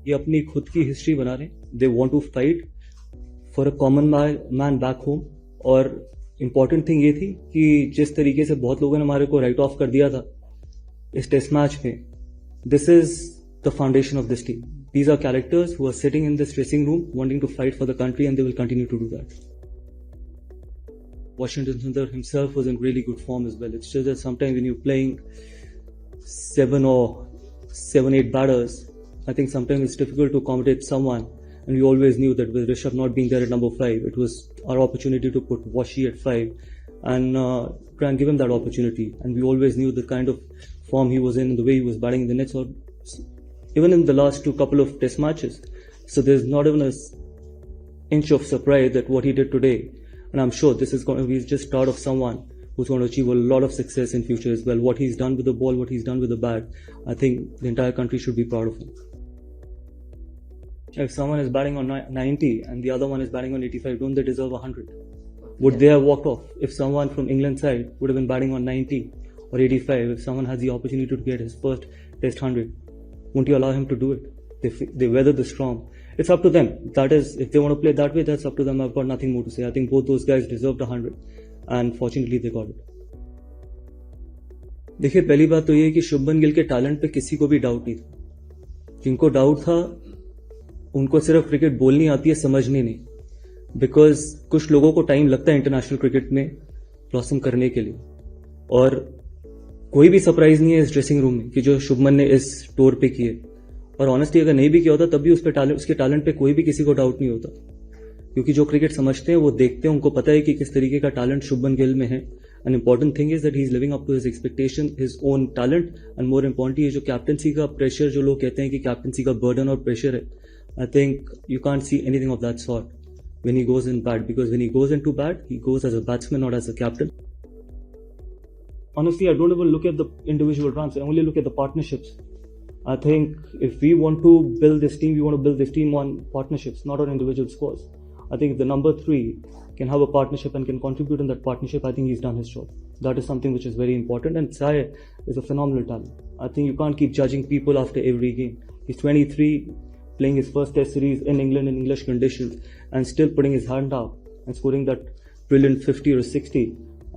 ये अपनी खुद की हिस्ट्री बना रहे हैं. They want to fight for a common man back home. और इम्पॉर्टेंट थिंग ये थी कि जिस तरीके से बहुत लोगों ने हमारे को राइट ऑफ कर दिया था इस टेस्ट मैच में, this is the foundation of this team. These are characters who are sitting in this dressing room wanting to fight for the country, and they will continue to do that. Washington Sundar himself was in really good form as well. It's just that sometimes when you're playing 8 batters, I think sometimes it's difficult to accommodate someone. And we always knew that with Rishabh not being there at number 5, it was our opportunity to put Washi at 5 and try and give him that opportunity. And we always knew the kind of form he was in and the way he was batting in the nets, or even in the last couple of test matches. So there's not even an inch of surprise that what he did today. And I'm sure this is going to be just start of someone who's going to achieve a lot of success in future as well. What he's done with the ball, what he's done with the bat, I think the entire country should be proud of him. If someone is batting on 90 and the other one is batting on 85, don't they deserve 100? Would they have walked off? If someone from England side would have been batting on 90 or 85, if someone has the opportunity to get his first test 100, won't you allow him to do it? They weather the storm. It's up to them. That is, if they want to play that way, that's up to them. I've got nothing more to say. I think both those guys deserved 100, and fortunately they got it. देखिए, पहली बात तो ये है कि शुभमन गिल के talent पे किसी को भी डाउट नहीं था. जिनको डाउट था उनको सिर्फ क्रिकेट बोलनी आती है, समझनी नहीं. बिकॉज कुछ लोगों को टाइम लगता है इंटरनेशनल क्रिकेट में ब्लॉसम करने के लिए, और कोई भी सरप्राइज नहीं है इस ड्रेसिंग रूम में कि जो शुभमन ने इस टूर पे किए. और ऑनेस्टली अगर नहीं भी किया होता तब भी उसके टैलेंट पे कोई भी किसी को डाउट नहीं होता, क्योंकि जो क्रिकेट समझते हैं वो देखते हैं, उनको पता है कि किस तरीके का टैलेंट शुभमन गिल में है. And important thing is that he is living up to his expectation, his own talent. And more importantly ये जो कैप्टनसी का प्रेशर, जो लोग कहते हैं कि कैप्टनसी का बर्डन और प्रेशर है, I think you can't see anything of that sort when he goes in bat, because when he goes into bat, he goes as a batsman, not as a captain. Honestly, I don't even look at the individual runs. I only look at the partnerships. I think if we want to build this team, we want to build this team on partnerships, not on individual scores. I think if the number 3 can have a partnership and can contribute in that partnership, I think he's done his job. That is something which is very important. And Sai is a phenomenal talent. I think you can't keep judging people after every game. He's 23, playing his first test series in England in English conditions, and still putting his hand out and scoring that brilliant 50 or 60.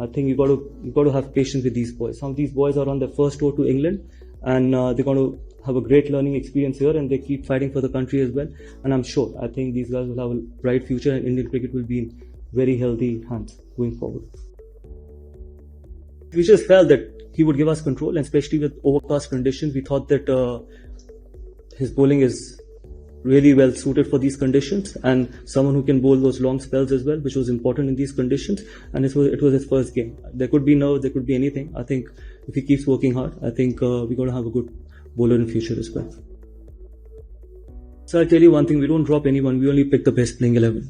I think you got to have patience with these boys. Some of these boys are on their first tour to England, and they're going to have a great learning experience here, and they keep fighting for the country as well. And I'm sure, I think these guys will have a bright future, and Indian cricket will be in very healthy hands going forward. We just felt that he would give us control, and especially with overcast conditions, we thought that his bowling is really well suited for these conditions, and someone who can bowl those long spells as well, which was important in these conditions. And it was his first game. There could be nerves, there could be anything. I think if he keeps working hard, I think we're going to have a good bowler in future as well. So I'll tell you one thing, we don't drop anyone, we only pick the best playing 11.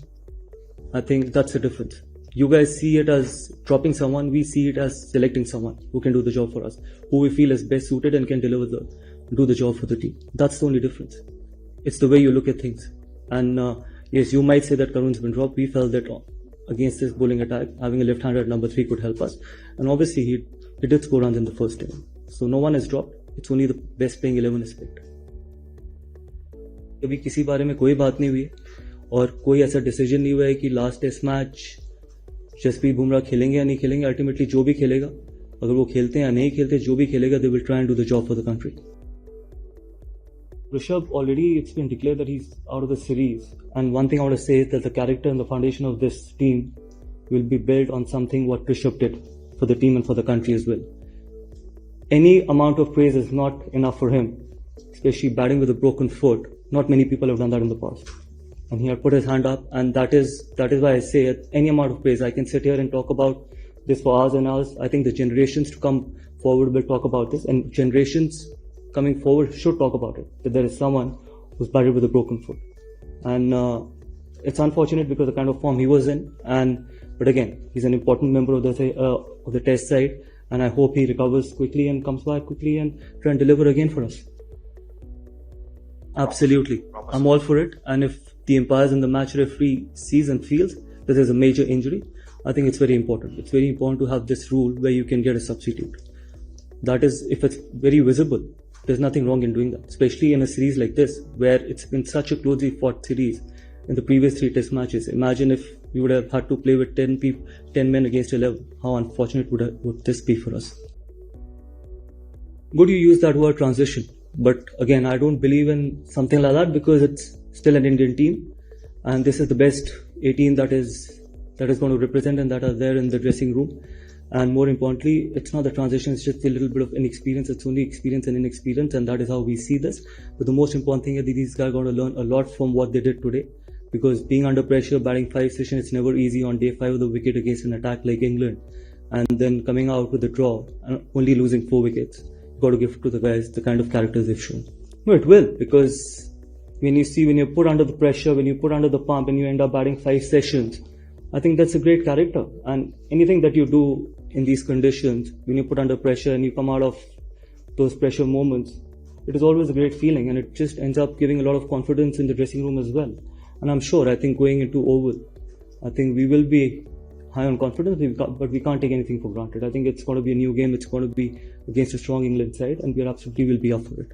I think that's the difference. You guys see it as dropping someone, we see it as selecting someone who can do the job for us, who we feel is best suited and can do the job for the team. That's the only difference. It's the way you look at things. And yes, you might say that Karun's been dropped. We felt that against this bowling attack, having a left-hander at number 3 could help us. And obviously, he did score runs in the first inning. So no one is dropped. It's only the best playing 11 is picked. कभी किसी बारे में कोई बात नहीं हुई और कोई ऐसा डिसीजन नहीं हुआ है कि last test match Jasprit Bumrah खेलेंगे या नहीं खेलेंगे. अल्टीमेटली जो भी खेलेगा, अगर वो खेलते हैं या नहीं खेलते, जो भी खेलेगा, they will try and do the job for the country. Rishabh, already it's been declared that he's out of the series, and one thing I want to say is that the character and the foundation of this team will be built on something what Rishabh did for the team and for the country as well. Any amount of praise is not enough for him, especially batting with a broken foot. Not many people have done that in the past, and he had put his hand up, and that is why I say any amount of praise. I can sit here and talk about this for hours and hours. I think the generations to come forward will talk about this, and generations coming forward should talk about it, that there is someone who's batted with a broken foot. And it's unfortunate because of the kind of form he was in, but again, he's an important member of the test side, and I hope he recovers quickly and comes back quickly and try and deliver again for us. Absolutely, I'm all for it. And if the umpires and the match referee sees and feels that there's a major injury, I think it's very important. It's very important to have this rule where you can get a substitute. That is, if it's very visible there's nothing wrong in doing that, especially in a series like this, where it's been such a closely fought series in the previous 3 test matches. Imagine if we would have had to play with 10 men against 11. How unfortunate would this be for us? Good you use that word transition, but again, I don't believe in something like that, because it's still an Indian team, and this is the best 18 that is going to represent and that are there in the dressing room. And more importantly, it's not the transition, it's just a little bit of inexperience. It's only experience and inexperience, and that is how we see this. But the most important thing is these guys are going to learn a lot from what they did today, because being under pressure, batting 5 sessions, it's never easy on day 5 of the wicket against an attack like England, and then coming out with a draw and only losing 4 wickets. You've got to give to the guys the kind of characters they've shown. No, it will, because when you're put under the pressure, when you put under the pump and you end up batting 5 sessions, I think that's a great character. And anything that you do in these conditions, when you put under pressure and you come out of those pressure moments, it is always a great feeling, and it just ends up giving a lot of confidence in the dressing room as well. And I'm sure, I think going into Oval, I think we will be high on confidence, but we can't take anything for granted. I think it's going to be a new game. It's going to be against a strong England side, and we absolutely will be up for it.